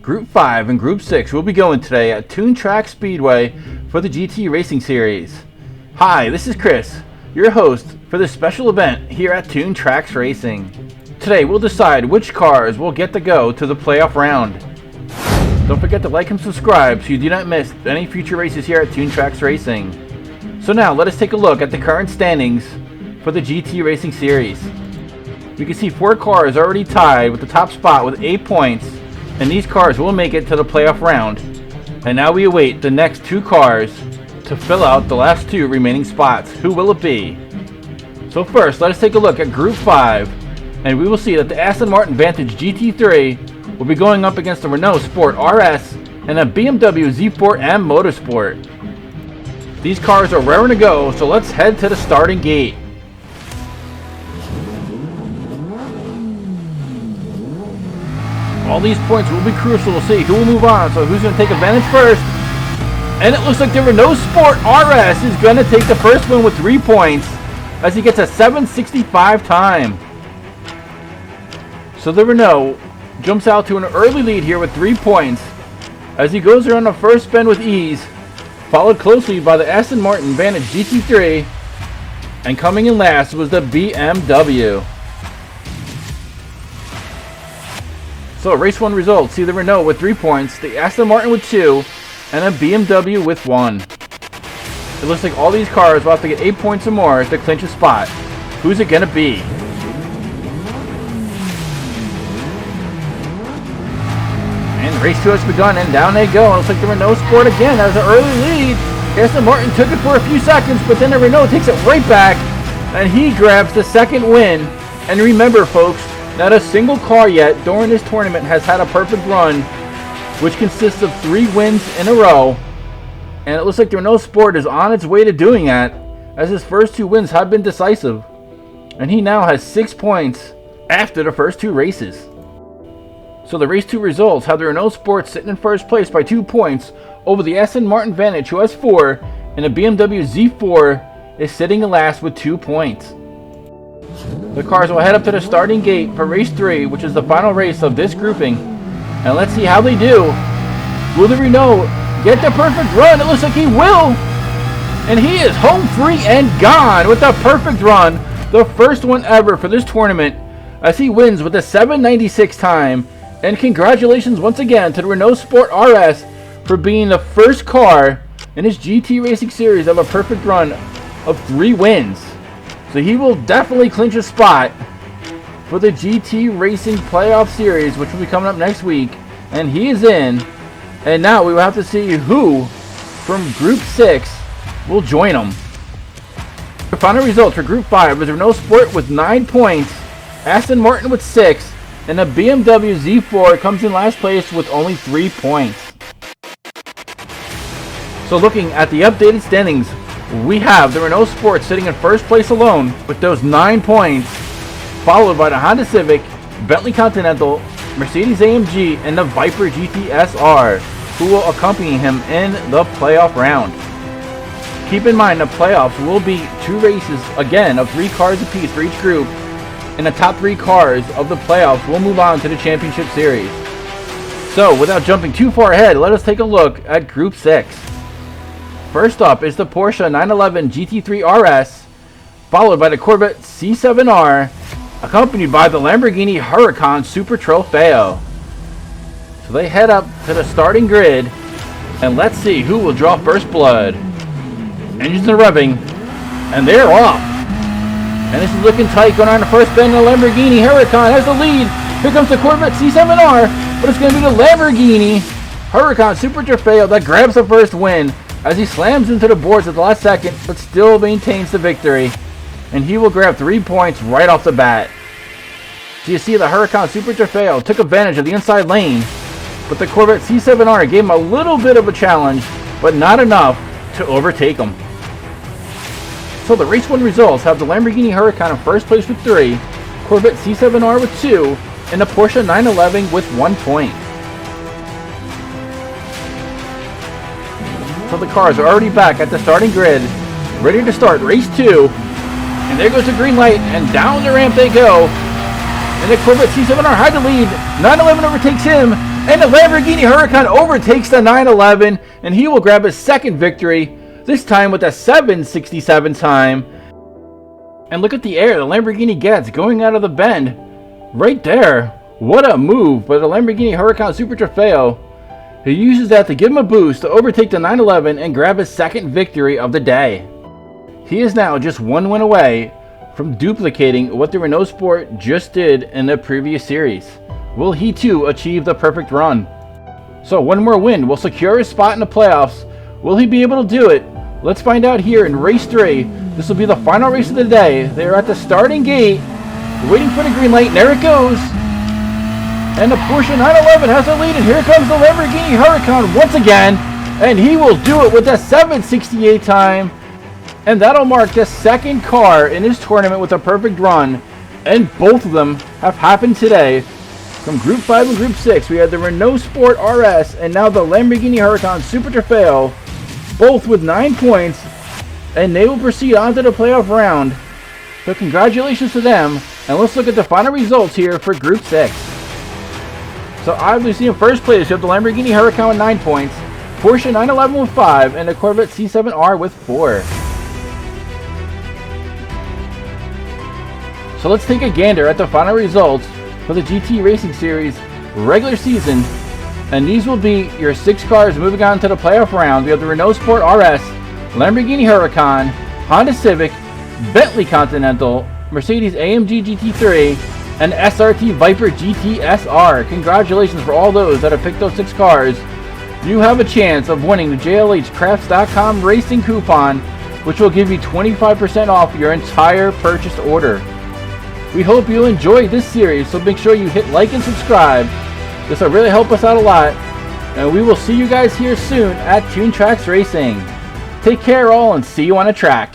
Group 5 and Group 6 will be going today at Toon Track Speedway for the GT Racing Series. Hi, this is Chris, your host for this special event here at Toon Tracks Racing. Today we'll decide which cars will get to go to the playoff round. Don't forget to like and subscribe so you do not miss any future races here at Toon Tracks Racing. So now let us take a look at the current standings for the GT Racing Series. We can see 4 cars already tied with the top spot with 8 points, and these cars will make it to the playoff round. And now we await the next 2 cars to fill out the last 2 remaining spots. Who will it be? So first, let us take a look at Group 5, and we will see that the Aston Martin Vantage GT3 will be going up against the Renault Sport RS and a BMW Z4M Motorsport. These cars are raring to go, so let's head to the starting gate. All these points will be crucial to see who will move on, so who's going to take advantage first. And it looks like the Renault Sport RS is going to take the first win with 3 points as he gets a 7:65 time. So the Renault jumps out to an early lead here with 3 points as he goes around the first spin with ease, followed closely by the Aston Martin Vantage GT3, and coming in last was the BMW. So race 1 results, see the Renault with 3 points, the Aston Martin with 2, and a BMW with 1. It looks like all these cars will have to get 8 points or more to clinch a spot. Who's it going to be? And race 2 has begun, and down they go. It looks like the Renault Sport again has an early lead. Aston Martin took it for a few seconds, but then the Renault takes it right back, and he grabs the second win. And remember, folks, not a single car yet during this tournament has had a perfect run, which consists of 3 wins in a row. And it looks like the Renault Sport is on its way to doing that, as his first 2 wins have been decisive. And he now has 6 points after the first 2 races. So the race 2 results have the Renault Sport sitting in first place by 2 points over the Aston Martin Vantage, who has 4, and the BMW Z4 is sitting in last with 2 points. The cars will head up to the starting gate for race 3, which is the final race of this grouping. And let's see how they do. Will the Renault get the perfect run? It looks like he will. And he is home free and gone with a perfect run. The first one ever for this tournament, as he wins with a 7:96 time. And congratulations once again to the Renault Sport RS for being the first car in his GT Racing Series to have a perfect run of 3 wins. So he will definitely clinch a spot for the GT Racing Playoff Series, which will be coming up next week. And he is in. And now we will have to see who from Group 6 will join him. The final results for Group 5 is Renault Sport with 9 points, Aston Martin with 6, and the BMW Z4 comes in last place with only 3 points. So looking at the updated standings, we have the Renault Sport sitting in first place alone with those 9 points, followed by the Honda Civic, Bentley Continental, Mercedes AMG, and the Viper GT SR, who will accompany him in the playoff round. Keep in mind the playoffs will be 2 races again of 3 cars apiece for each group, and the top 3 cars of the playoffs will move on to the championship series. So without jumping too far ahead, let us take a look at Group 6. First up is the Porsche 911 GT3 RS, followed by the Corvette C7.R, accompanied by the Lamborghini Huracan Super Trofeo. So they head up to the starting grid, and let's see who will draw first blood. Engines are revving, and they're off. And this is looking tight, going on the first bend. The Lamborghini Huracan has the lead. Here comes the Corvette C7.R, but it's going to be the Lamborghini Huracan Super Trofeo that grabs the first win as he slams into the boards at the last second, but still maintains the victory. And he will grab 3 points right off the bat. So you see the Huracan Super Trofeo took advantage of the inside lane, but the Corvette C7.R gave him a little bit of a challenge, but not enough to overtake him. So the race 1 results have the Lamborghini Huracan in first place with 3, Corvette C7.R with 2, and the Porsche 911 with 1 point. So the cars are already back at the starting grid, ready to start race 2. And And there goes the green light, and down the ramp they go. And the Corvette C7.R had the lead. 911 overtakes him, and the Lamborghini Huracan overtakes the 911, and he will grab his second victory, this time with a 7:67 time. And look at the air the Lamborghini gets going out of the bend. Right there. What a move by the Lamborghini Huracan Super Trofeo. He uses that to give him a boost to overtake the 911 and grab his second victory of the day. He is now just one win away from duplicating what the Renault Sport just did in the previous series. Will he too achieve the perfect run? So one more win will secure his spot in the playoffs. Will he be able to do it? Let's find out here in race 3. This will be the final race of the day. They are at the starting gate, waiting for the green light, and there it goes. And the Porsche 911 has the lead, and here comes the Lamborghini Huracan once again, and he will do it with a 7:68 time. And that'll mark the second car in his tournament with a perfect run, and both of them have happened today. From Group 5 and Group 6, we had the Renault Sport RS, and now the Lamborghini Huracan Super Trofeo, both with 9 points, and they will proceed on to the playoff round. So congratulations to them, and let's look at the final results here for Group 6. So obviously in first place, you have the Lamborghini Huracan with 9 points, Porsche 911 with 5, and the Corvette C7.R with 4. So let's take a gander at the final results for the GT Racing Series regular season. And these will be your 6 cars moving on to the playoff round. We have the Renault Sport RS, Lamborghini Huracan, Honda Civic, Bentley Continental, Mercedes AMG GT3, and SRT Viper GT SR. Congratulations for all those that have picked those 6 cars. You have a chance of winning the JLHcrafts.com racing coupon, which will give you 25% off your entire purchased order. We hope you enjoyed this series, so make sure you hit like and subscribe. This will really help us out a lot. And we will see you guys here soon at Tune Tracks Racing. Take care all, and see you on the track.